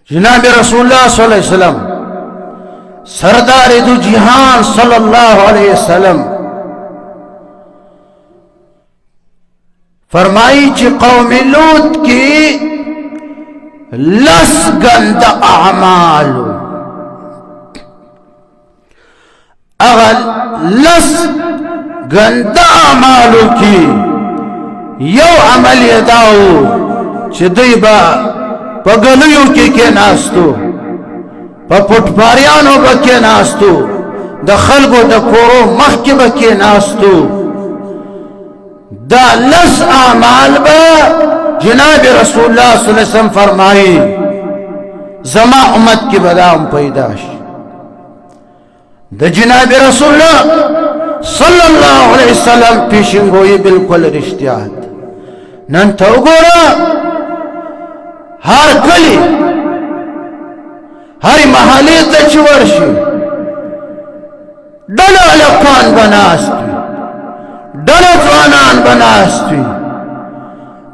जनाब रसूलुल्लाह सल्लल्लाहु अलैहि वसल्लम सरदार दु जिहान सल्लल्लाहु अलैहि वसल्लम फरमाई कि कौम लूत की लस गंद अमाल अगर लस गंद अमाल की यो अमल यदाओ चिदीबा पगलियों के नास्तु पुटपारियानों बके नास्तु दखलगो दकोरो मख के बके नास्तु दा लस आमाल बा जनाब रसूलुल्लाह सल्लल्लाहु अलैहि वसल्लम फरमाई जमा उम्मत की बदाम पैदाश द जनाब रसूलुल्लाह सल्लल्लाहु अलैहि वसल्लम पेशिंगोई बिल्कुल रिश्तिया नन तो गोरा हर गली हर महले तचवर्षी डला लखान बनास्ती डला जवानान बनास्ती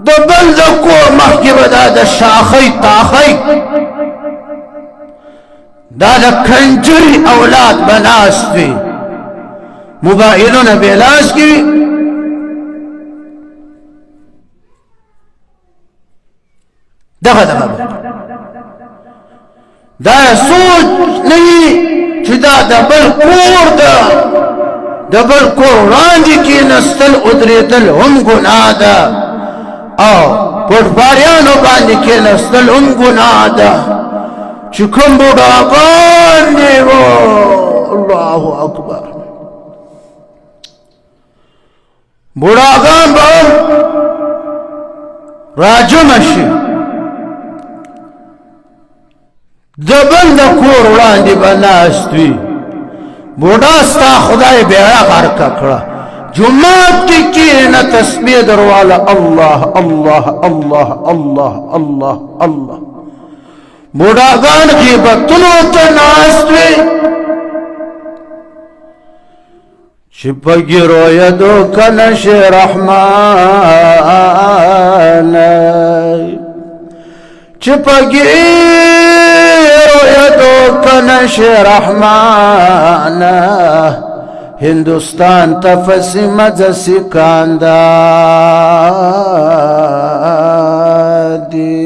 दो बंद को मख के बदा द शाखई ताखई दादा खंजरी औलाद बनास्ती मुबाइलों ने बेलास की दफा दफा दा सोच नहीं चिदा डबल कोर डबल को रांझी की नस्ल उदरेतल हम गुनादा और पुटपारियानो बांध के नस्ल हम गुनादा चुकम बुढ़ा बांधे वो अल्लाह अकबर बुढ़ा गांव राजमशी दबल द कोर वड़ांदी बनास्ती बूढ़ा स्ता खुदाई बेड़ा घर कखड़ा जुम्मात की न तस्बीह दरवाला अल्लाह अल्लाह अल्लाह अल्लाह अल्लाह अल्लाह बूढ़ा गान की बतनो तनास्ती शिपगी रोया दो कनश रहमान चिपगी रोयदो कनश रहमान हिंदुस्तान तफसी मजसी कांदा दी